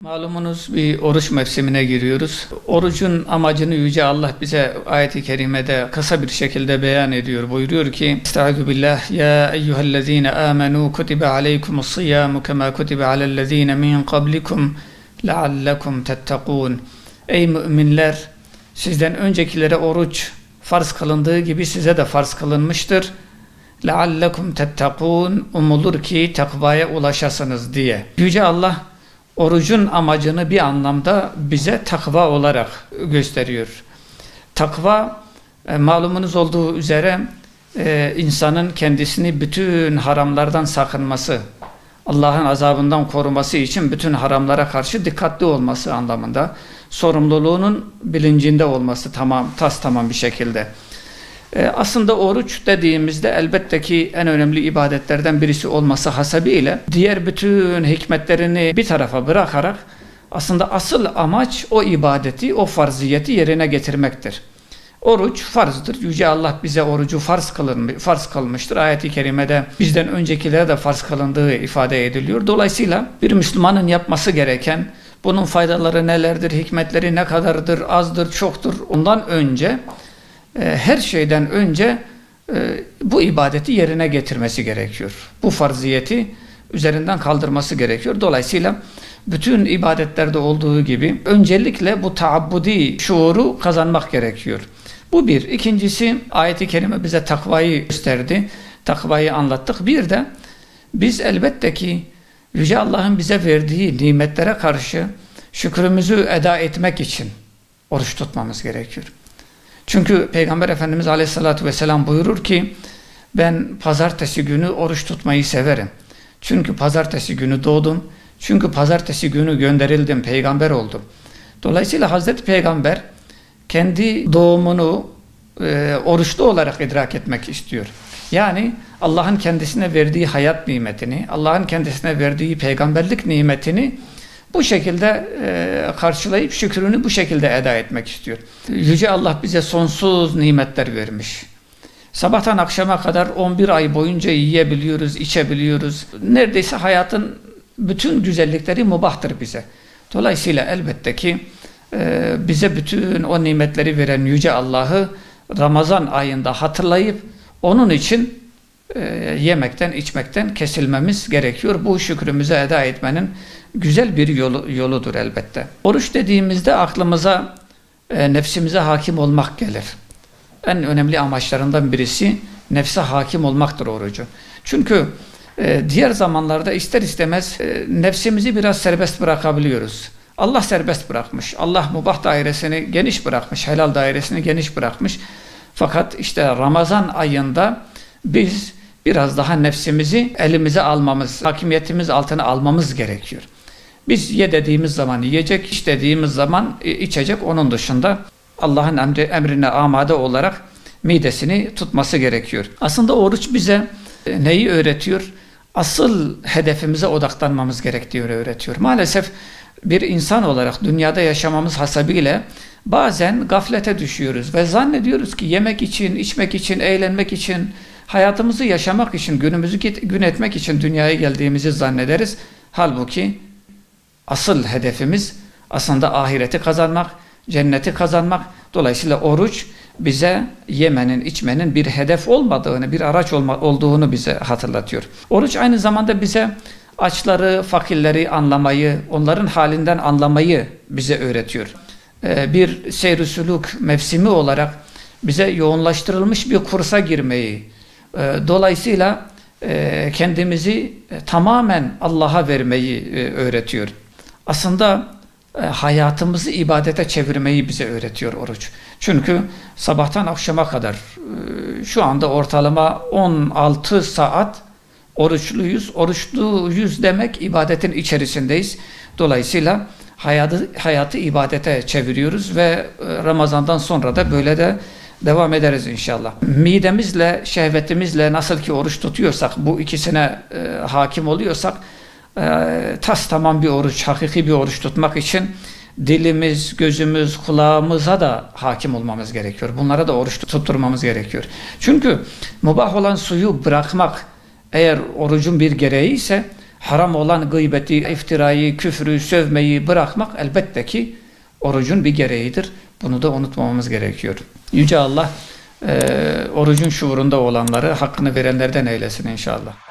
Malumunuz bir oruç mevsimine giriyoruz. Orucun amacını Yüce Allah bize ayet-i kerimede kısa bir şekilde beyan ediyor. Buyuruyor ki: Estaizu billah ya eyyühellezine amenu kutibe aleykumus-siyamu kema kutibe alellezine min qablikum leallekum tettekûn. Ey müminler! Sizden öncekilere oruç farz kılındığı gibi size de farz kılınmıştır. Leallekum tettekûn. Umulur ki takvaya ulaşasınız diye. Yüce Allah orucun amacını bir anlamda bize takva olarak gösteriyor. Takva, malumunuz olduğu üzere insanın kendisini bütün haramlardan sakınması, Allah'ın azabından koruması için bütün haramlara karşı dikkatli olması anlamında, sorumluluğunun bilincinde olması tamam bir şekilde. Aslında oruç dediğimizde elbette ki en önemli ibadetlerden birisi olması hasebiyle diğer bütün hikmetlerini bir tarafa bırakarak aslında asıl amaç o ibadeti, o farziyeti yerine getirmektir. Oruç farzdır. Yüce Allah bize orucu farz kılmıştır. Ayet-i kerimede bizden öncekilere de farz kılındığı ifade ediliyor. Dolayısıyla bir Müslümanın yapması gereken, bunun faydaları nelerdir, hikmetleri ne kadardır, azdır, çoktur, ondan önce her şeyden önce bu ibadeti yerine getirmesi gerekiyor. Bu farziyeti üzerinden kaldırması gerekiyor. Dolayısıyla bütün ibadetlerde olduğu gibi öncelikle bu taabbudi şuuru kazanmak gerekiyor. Bu bir. İkincisi, ayet-i kerime bize takvayı gösterdi. Takvayı anlattık. Bir de biz elbette ki Yüce Allah'ın bize verdiği nimetlere karşı şükrümüzü eda etmek için oruç tutmamız gerekiyor. Çünkü Peygamber Efendimiz Aleyhisselatü Vesselam buyurur ki ben pazartesi günü oruç tutmayı severim. Çünkü pazartesi günü doğdum. Çünkü pazartesi günü gönderildim, peygamber oldum. Dolayısıyla Hazreti Peygamber kendi doğumunu oruçlu olarak idrak etmek istiyor. Yani Allah'ın kendisine verdiği hayat nimetini, Allah'ın kendisine verdiği peygamberlik nimetini bu şekilde karşılayıp şükrünü bu şekilde eda etmek istiyor. Yüce Allah bize sonsuz nimetler vermiş. Sabahtan akşama kadar 11 ay boyunca yiyebiliyoruz, içebiliyoruz. Neredeyse hayatın bütün güzellikleri mubahtır bize. Dolayısıyla elbette ki bize bütün o nimetleri veren Yüce Allah'ı Ramazan ayında hatırlayıp onun için yemekten, içmekten kesilmemiz gerekiyor. Bu şükrümüzü eda etmenin güzel bir yoludur elbette. Oruç dediğimizde aklımıza nefsimize hakim olmak gelir. En önemli amaçlarından birisi nefse hakim olmaktır orucu. Çünkü diğer zamanlarda ister istemez nefsimizi biraz serbest bırakabiliyoruz. Allah serbest bırakmış. Allah mubah dairesini geniş bırakmış. Helal dairesini geniş bırakmış. Fakat işte Ramazan ayında biz biraz daha nefsimizi elimize almamız, hakimiyetimiz altına almamız gerekiyor. Biz ye dediğimiz zaman yiyecek, iç dediğimiz zaman içecek. Onun dışında Allah'ın emrine amade olarak midesini tutması gerekiyor. Aslında oruç bize neyi öğretiyor? Asıl hedefimize odaklanmamız gerektiğini öğretiyor. Maalesef bir insan olarak dünyada yaşamamız hasebiyle bazen gaflete düşüyoruz ve zannediyoruz ki yemek için, içmek için, eğlenmek için, hayatımızı yaşamak için, günümüzü gün etmek için dünyaya geldiğimizi zannederiz. Halbuki asıl hedefimiz aslında ahireti kazanmak, cenneti kazanmak. Dolayısıyla oruç bize yemenin, içmenin bir hedef olmadığını, bir araç olduğunu bize hatırlatıyor. Oruç aynı zamanda bize açları, fakirleri anlamayı, onların halinden anlamayı bize öğretiyor. Bir seyr-i sülûk mevsimi olarak bize yoğunlaştırılmış bir kursa girmeyi, dolayısıyla kendimizi tamamen Allah'a vermeyi öğretiyor. Aslında hayatımızı ibadete çevirmeyi bize öğretiyor oruç. Çünkü sabahtan akşama kadar şu anda ortalama 16 saat oruçluyuz. Oruçluyuz demek ibadetin içerisindeyiz. Dolayısıyla hayatı ibadete çeviriyoruz ve Ramazan'dan sonra da böyle de devam ederiz inşallah. Midemizle, şehvetimizle nasıl ki oruç tutuyorsak, bu ikisine hakim oluyorsak, tamam bir oruç, hakiki bir oruç tutmak için dilimiz, gözümüz, kulağımıza da hakim olmamız gerekiyor. Bunlara da oruç tutturmamız gerekiyor. Çünkü mubah olan suyu bırakmak eğer orucun bir gereği ise haram olan gıybeti, iftirayı, küfrü, sövmeyi bırakmak elbette ki orucun bir gereğidir. Bunu da unutmamamız gerekiyor. Yüce Allah orucun şuurunda olanları hakkını verenlerden eylesin inşallah.